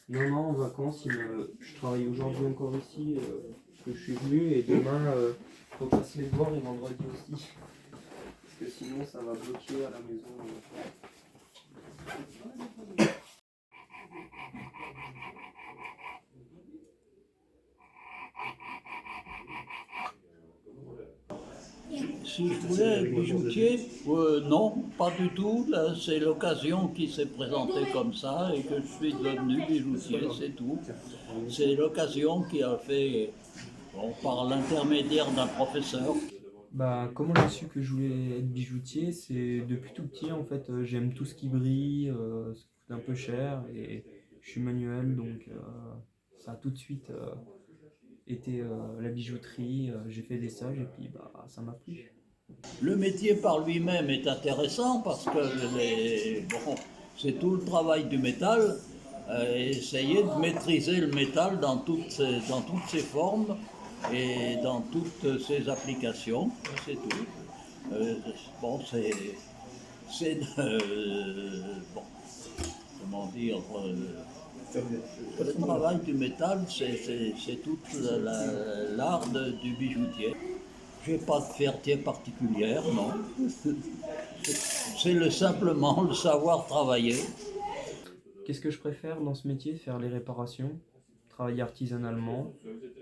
Non, non, en vacances, je travaille aujourd'hui encore ici, parce que je suis venu, et demain, faut passer les devoirs et vendredi aussi. Parce que sinon, ça va bloquer à la maison. Si je voulais être bijoutier, non, pas du tout. Là, c'est l'occasion qui s'est présentée comme ça et que je suis devenu bijoutier, c'est tout. C'est l'occasion qui a fait, bon, par l'intermédiaire d'un professeur. Bah, comment j'ai su que je voulais être bijoutier? C'est depuis tout petit, en fait, j'aime tout ce qui brille, ça coûte un peu cher, et je suis manuel, donc ça a tout de suite été la bijouterie. J'ai fait des stages, et puis bah, ça m'a plu. Le métier par lui-même est intéressant parce que bon, c'est tout le travail du métal, essayer de maîtriser le métal dans toutes ses formes et dans toutes ses applications, c'est tout. Bon, bon, comment dire, le travail du métal, c'est tout l'art du bijoutier. Je n'ai pas de fierté particulière, non. C'est simplement le savoir travailler. Qu'est-ce que je préfère dans ce métier? Faire les réparations, travailler artisanalement.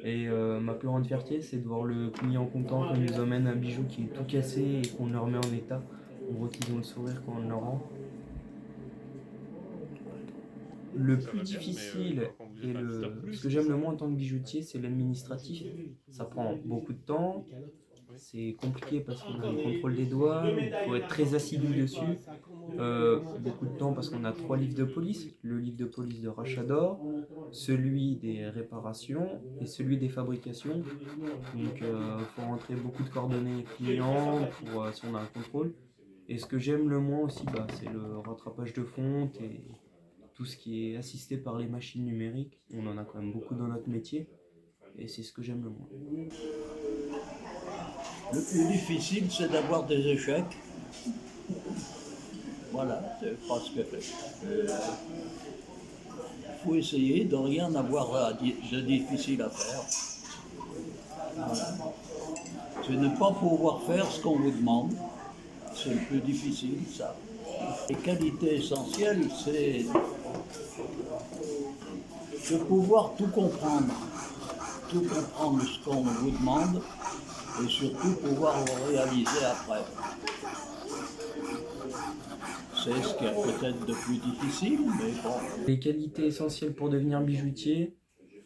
Et ma plus grande fierté, c'est de voir le client content quand il nous emmène un bijou qui est tout cassé et qu'on le remet en état. On voit qu'ils ont le sourire quand on le rend. Le plus difficile et ce que j'aime le moins en tant que bijoutier, c'est l'administratif. Ça prend beaucoup de temps, c'est compliqué parce qu'on a le contrôle des douanes, il faut être très assidu dessus. Beaucoup de temps parce qu'on a 3 livres de police. Le livre de police de rachat d'or, celui des réparations et celui des fabrications. Donc il faut rentrer beaucoup de coordonnées clients pour si on a un contrôle. Et ce que j'aime le moins aussi, bah, c'est le rattrapage de fonte et tout ce qui est assisté par les machines numériques. On en a quand même beaucoup dans notre métier et c'est ce que j'aime le moins. Le plus difficile, c'est d'avoir des échecs. Voilà, c'est parce que faut essayer de rien avoir de difficile à faire. Voilà. C'est ne pas pouvoir faire ce qu'on vous demande. C'est le plus difficile, ça. Les qualités essentielles, c'est de pouvoir tout comprendre ce qu'on vous demande et surtout pouvoir le réaliser après. C'est ce qui est peut-être de plus difficile, mais bon. Les qualités essentielles pour devenir bijoutier,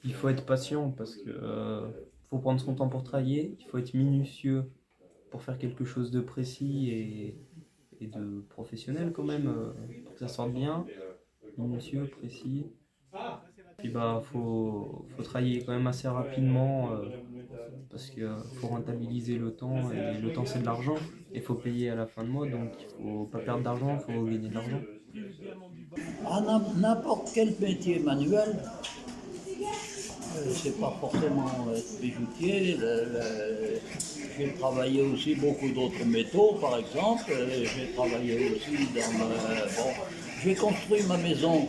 il faut être patient parce que faut prendre son temps pour travailler, il faut être minutieux pour faire quelque chose de précis et de professionnel quand même, pour que ça sorte bien, minutieux, précis. Puis bah faut travailler quand même assez rapidement parce qu'il faut rentabiliser le temps et le temps c'est de l'argent et il faut payer à la fin de mois, donc il faut pas perdre d'argent, il faut gagner de l'argent. N'importe quel métier manuel, c'est pas forcément être bijoutier. J'ai travaillé aussi beaucoup d'autres métaux, par exemple. J'ai travaillé aussi bon, j'ai construit ma maison,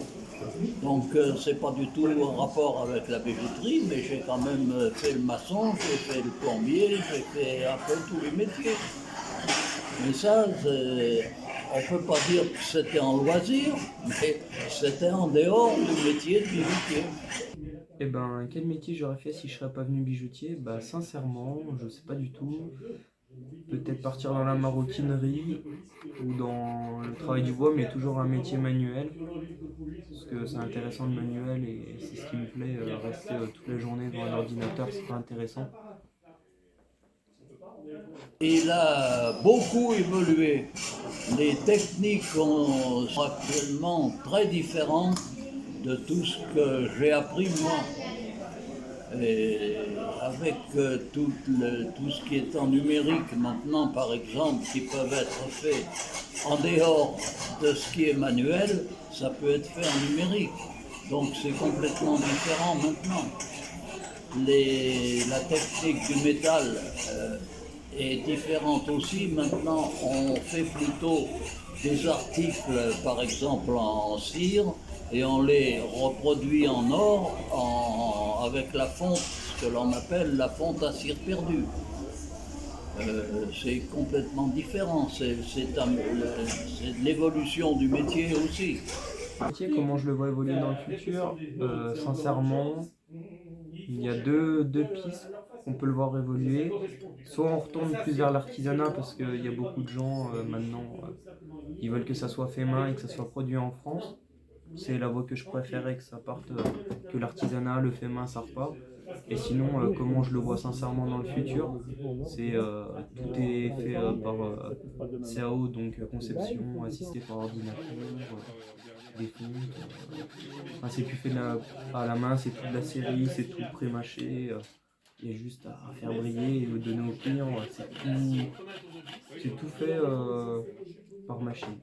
donc c'est pas du tout en rapport avec la bijouterie, mais j'ai quand même fait le maçon, j'ai fait le plombier, j'ai fait un peu tous les métiers. Mais ça, on peut pas dire que c'était en loisir, mais c'était en dehors du métier de bijoutier. Et ben quel métier j'aurais fait si je serais pas venu bijoutier? Bah sincèrement, je sais pas du tout. Peut-être partir dans la maroquinerie ou dans le travail du bois, mais toujours un métier manuel. Parce que c'est intéressant le manuel et c'est ce qui me plaît. Rester toute la journée devant un ordinateur, c'est pas intéressant. Il a beaucoup évolué. Les techniques sont actuellement très différentes de tout ce que j'ai appris moi. Et avec tout ce qui est en numérique maintenant, par exemple, qui peuvent être faits en dehors de ce qui est manuel, ça peut être fait en numérique. Donc c'est complètement différent maintenant. La technique du métal est différente aussi. Maintenant, on fait plutôt des articles, par exemple en cire, et on les reproduit en or avec la fonte, ce que l'on appelle la fonte à cire perdue. C'est complètement différent, c'est l'évolution du métier aussi. Le métier, comment je le vois évoluer dans le futur, sincèrement, il y a deux pistes qu'on peut le voir évoluer. Soit on retourne plus vers l'artisanat parce qu'il y a beaucoup de gens maintenant, ils veulent que ça soit fait main et que ça soit produit en France. C'est la voie que je préférais, que ça parte, que l'artisanat, le fait main, ça repart. Et sinon, comment je le vois sincèrement dans le futur, c'est tout est fait par CAO, donc conception assistée par ordinateur, des fontes. Enfin, c'est plus fait à la main, c'est tout de la série, c'est tout pré-mâché. Il y a juste à faire briller et le donner aux clients. C'est tout fait par machine.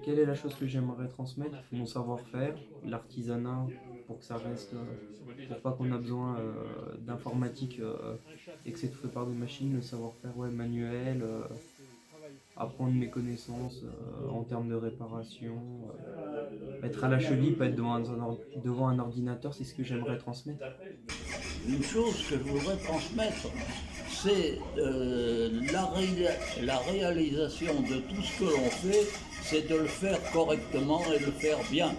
Quelle est la chose que j'aimerais transmettre? Mon savoir-faire, l'artisanat, pour que ça reste, pour pas qu'on a besoin d'informatique et que c'est tout fait par des machines, le savoir-faire manuel, apprendre mes connaissances en termes de réparation, être à la cheville, pas être devant un ordinateur, c'est ce que j'aimerais transmettre. Une chose que je voudrais transmettre, c'est la réalisation de tout ce que l'on fait, c'est de le faire correctement et de le faire bien.